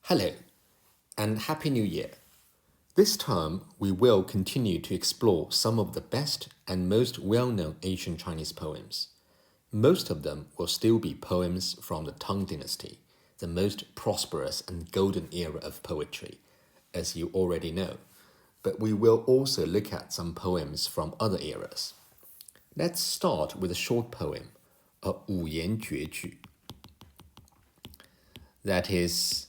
Hello, and Happy New Year. This term, we will continue to explore some of the best and most well-known ancient Chinese poems. Most of them will still be poems from the Tang Dynasty, the most prosperous and golden era of poetry, as you already know. But we will also look at some poems from other eras. Let's start with a short poem, a 五言绝句. That is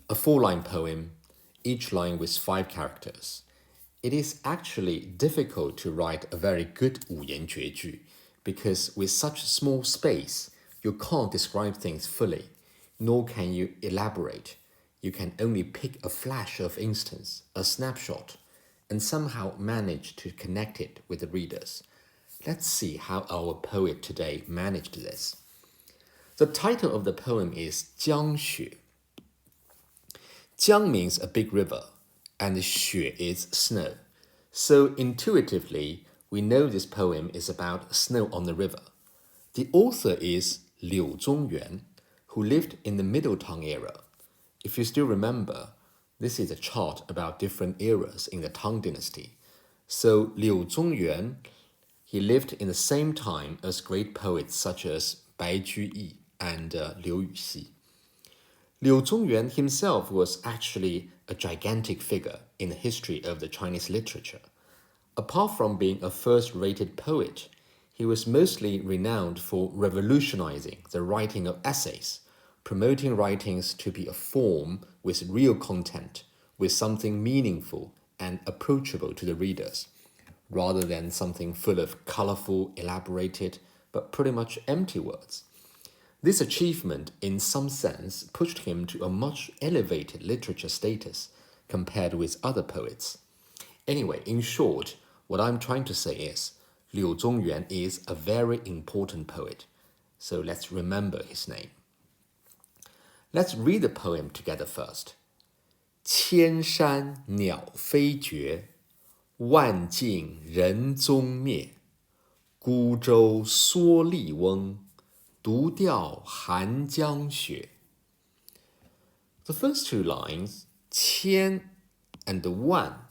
a four-line poem, each line with 5 characters. It is actually difficult to write a very good 五言绝句 because with such small space, you can't describe things fully, nor can you elaborate. You can only pick a flash of instance, a snapshot, and somehow manage to connect it with the readers. Let's see how our poet today managed this. The title of the poem is Jiang Xue. Jiang means a big river, and xue is snow. So intuitively, we know this poem is about snow on the river. The author is Liu Zongyuan, who lived in the Middle Tang era. If you still remember, this is a chart about different eras in the Tang dynasty. So Liu Zongyuan, he lived in the same time as great poets such as Bai Juyi and Liu Yuxi. Liu Zongyuan himself was actually a gigantic figure in the history of the Chinese literature. Apart from being a first-rated poet, he was mostly renowned for revolutionizing the writing of essays, promoting writings to be a form with real content, with something meaningful and approachable to the readers, rather than something full of colorful, elaborated, but pretty much empty words. This achievement, in some sense, pushed him to a much elevated literature status compared with other poets. Anyway, in short, what I'm trying to say is, Liu Zongyuan is a very important poet. So let's remember his name. Let's read the poem together first. 千山鸟飞绝，万径人踪灭。孤舟蓑笠翁，独钓寒江雪. The first two lines, 千 and the 万,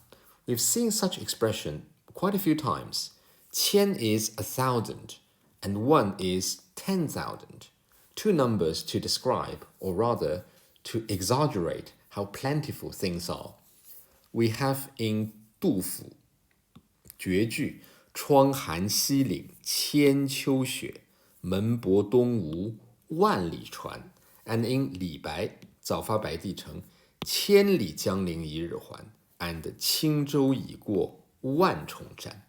we've seen such expression quite a few times. 千 is 1,000 and 1 is 10,000. Two numbers to describe, or rather, to exaggerate how plentiful things are. We have in 杜甫绝句窗含西岭千秋雪，门泊东吴万里船. And in 李白早发白帝城千里江陵一日还 and 轻舟已过万重山.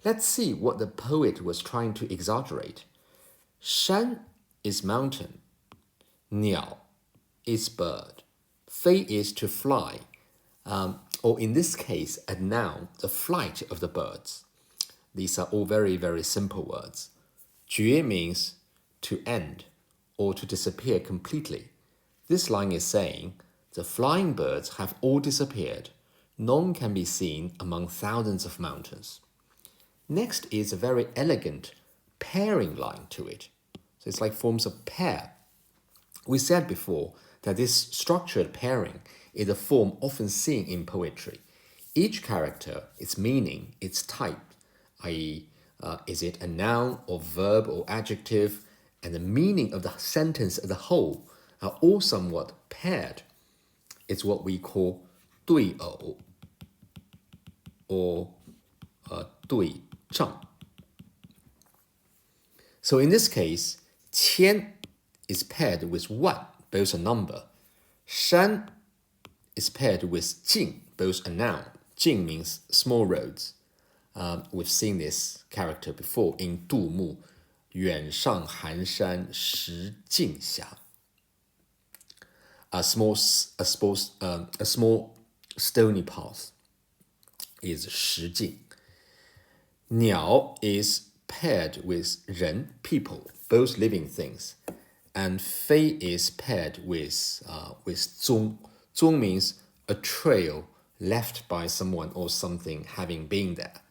Let's see what the poet was trying to exaggerate. 山 is mountain. 鸟 is bird. 飞 is to fly. Or in this case, a noun, the flight of the birds. These are all very, very simple words. 绝 means to end or to disappear completely. This line is saying the flying birds have all disappeared. None can be seen among thousands of mountains. Next is a very elegant pairing line to it. So it's like forms a pair. We said before that this structured pairing is a form often seen in poetry. Each character, its meaning, its type, i.e., is it a noun or verb or adjective, and the meaning of the sentence as a whole are all somewhat paired. It's what we call 对偶 or 对仗. So in this case, 千 is paired with 万, both a number. 山 is paired with 径, both a noun. 径 means small roads. We've seen this character before in 杜牧远上寒山石径斜. A small stony path is 石径. 鸟 is paired with 人, people, both living things. And 飞 is paired with 踪. 踪 means a trail left by someone or something having been there.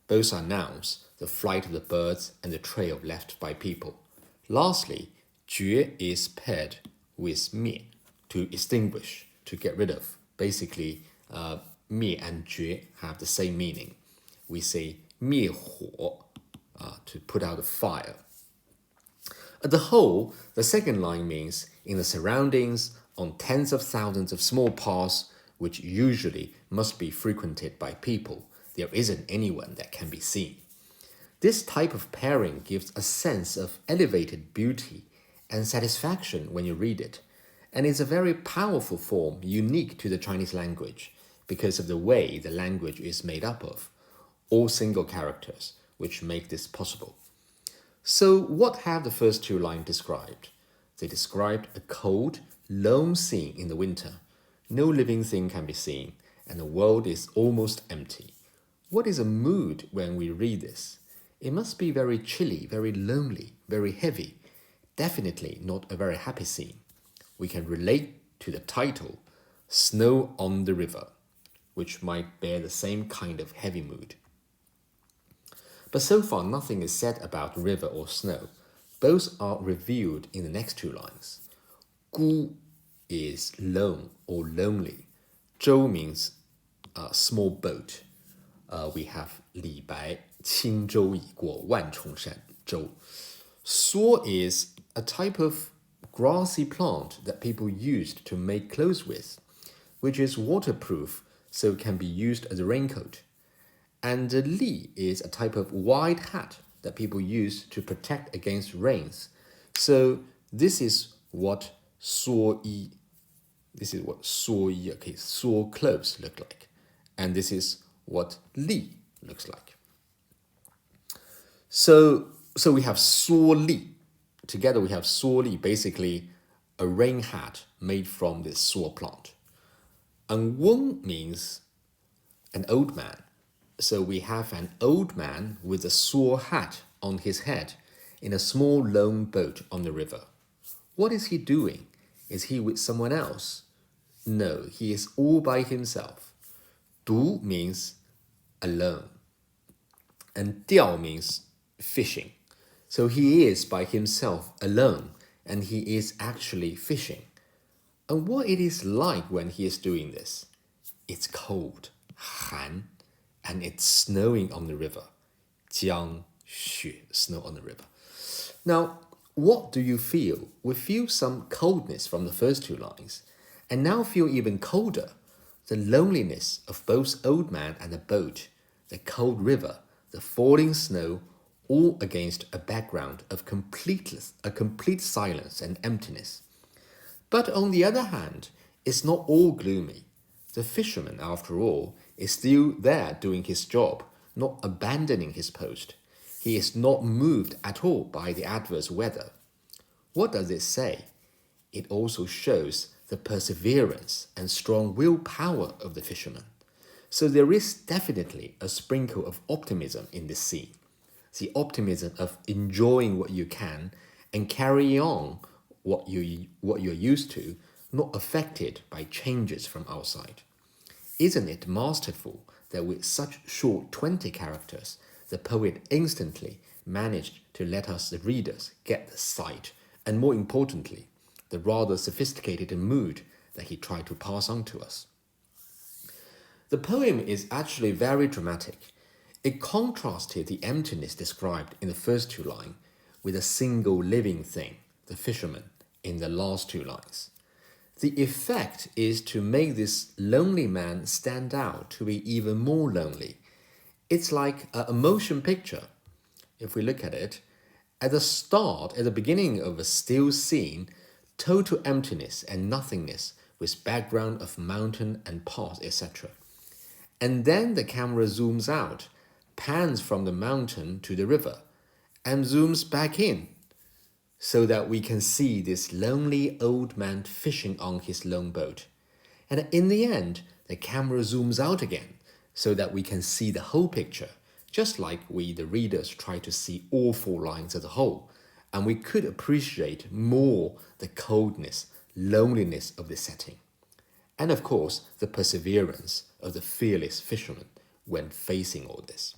Both are nouns, the flight of the birds and the trail left by people. Lastly, 绝 is paired with 灭. to extinguish, to get rid of. Basically, 灭 and 绝 have the same meaning. We say 灭火, to put out a fire. At the whole, the second line means in the surroundings, on tens of thousands of small paths, which usually must be frequented by people, there isn't anyone that can be seen. This type of pairing gives a sense of elevated beauty and satisfaction when you read it, and is a very powerful form unique to the Chinese language because of the way the language is made up of, all single characters, which make this possible. So what have the first two lines described? They described a cold, lone scene in the winter. No living thing can be seen, and the world is almost empty. What is a mood when we read this? It must be very chilly, very lonely, very heavy. Definitely not a very happy scene. We can relate to the title, Snow on the River, which might bear the same kind of heavy mood. But so far, nothing is said about river or snow. Both are revealed in the next two lines. 孤 is lone or lonely. 舟 means small boat. We have 李白轻舟已过万重山, 舟. 蓑 is a type of grassy plant that people used to make clothes with, which is waterproof, so can be used as a raincoat. And li is a type of wide hat that people use to protect against rains. So this is what 蓑衣, okay, 蓑 clothes look like. And this is what li looks like. So we have 蓑笠. Together we have 蓑笠, basically a rain hat made from this 蓑 plant. And 翁 means an old man. So we have an old man with a 蓑 hat on his head in a small lone boat on the river. What is he doing? Is he with someone else? No, he is all by himself. 独 means alone. And 钓 means fishing. So he is by himself alone, and he is actually fishing. And what it is like when he is doing this? It's cold, 寒, and it's snowing on the river. 江雪, snow on the river. Now, what do you feel? We feel some coldness from the first two lines, and now feel even colder. The loneliness of both old man and the boat, the cold river, the falling snow, all against a background of complete silence and emptiness. But on the other hand, it's not all gloomy. The fisherman, after all, is still there doing his job, not abandoning his post. He is not moved at all by the adverse weather. What does it say? It also shows the perseverance and strong willpower of the fisherman. So there is definitely a sprinkle of optimism in this scene. The optimism of enjoying what you can and carrying on what you're used to, not affected by changes from outside. Isn't it masterful that with such short 20 characters, the poet instantly managed to let us, the readers, get the sight, and more importantly, the rather sophisticated mood that he tried to pass on to us. The poem is actually very dramatic. It contrasted the emptiness described in the first two lines with a single living thing, the fisherman, in the last two lines. The effect is to make this lonely man stand out to be even more lonely. It's like a motion picture. If we look at it, at the beginning of a still scene, total emptiness and nothingness with background of mountain and path, etc. And then the camera zooms out, pans from the mountain to the river, and zooms back in, so that we can see this lonely old man fishing on his lone boat. And in the end, the camera zooms out again, so that we can see the whole picture, just like we, the readers, try to see all four lines as a whole, and we could appreciate more the coldness, loneliness of the setting. And of course, the perseverance of the fearless fisherman when facing all this.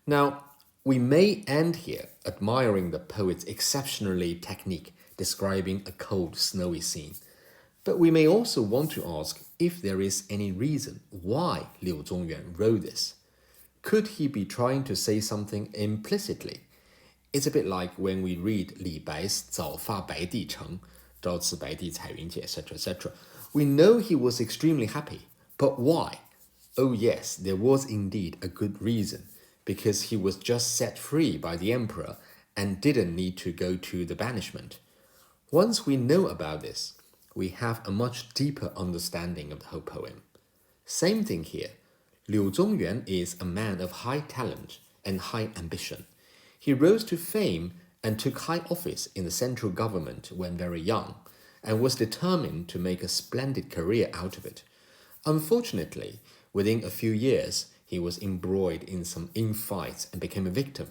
Now, we may end here admiring the poet's exceptionally technique describing a cold, snowy scene. But we may also want to ask if there is any reason why Liu Zongyuan wrote this. Could he be trying to say something implicitly? It's a bit like when we read Li Bai's 早发白帝城, 朝辞白帝彩云间, etc., etc. We know he was extremely happy, but why? Oh yes, there was indeed a good reason, because he was just set free by the emperor and didn't need to go to the banishment. Once we know about this, we have a much deeper understanding of the whole poem. Same thing here. Liu Zongyuan is a man of high talent and high ambition. He rose to fame and took high office in the central government when very young, and was determined to make a splendid career out of it. Unfortunately, within a few years, he was embroiled in some infights and became a victim,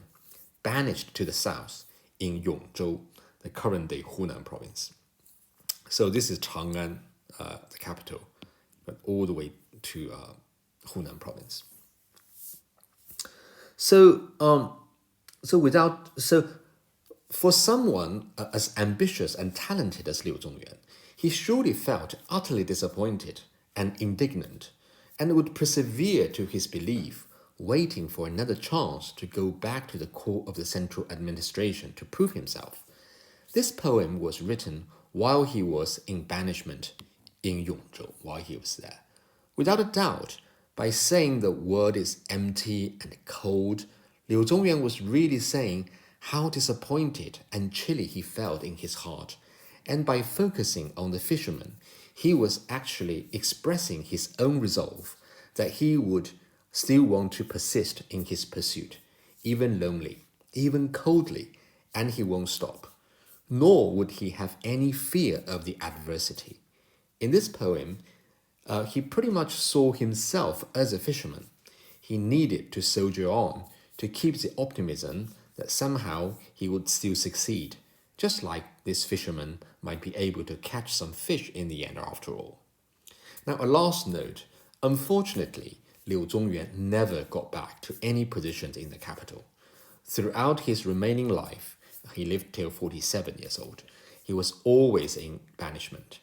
banished to the south in Yongzhou, the current-day Hunan province. So this is Chang'an, the capital, but all the way to Hunan province. So for someone as ambitious and talented as Liu Zongyuan, he surely felt utterly disappointed and indignant, and would persevere to his belief, waiting for another chance to go back to the court of the central administration to prove himself. This poem was written while he was in banishment in Yongzhou, while he was there. Without a doubt, by saying the world is empty and cold, Liu Zongyuan was really saying how disappointed and chilly he felt in his heart, and by focusing on the fisherman, he was actually expressing his own resolve that he would still want to persist in his pursuit, even lonely, even coldly, and he won't stop. Nor would he have any fear of the adversity. In this poem, he pretty much saw himself as a fisherman. He needed to soldier on to keep the optimism that somehow he would still succeed, just like this fisherman might be able to catch some fish in the end after all. Now, a last note. Unfortunately, Liu Zongyuan never got back to any positions in the capital. Throughout his remaining life, he lived till 47 years old, he was always in banishment.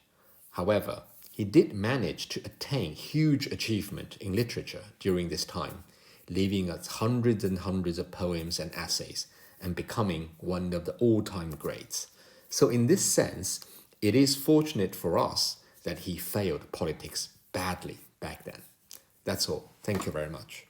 However, he did manage to attain huge achievement in literature during this time, leaving us hundreds and hundreds of poems and essays, and becoming one of the all-time greats. So in this sense, it is fortunate for us that he failed politics badly back then. That's all. Thank you very much.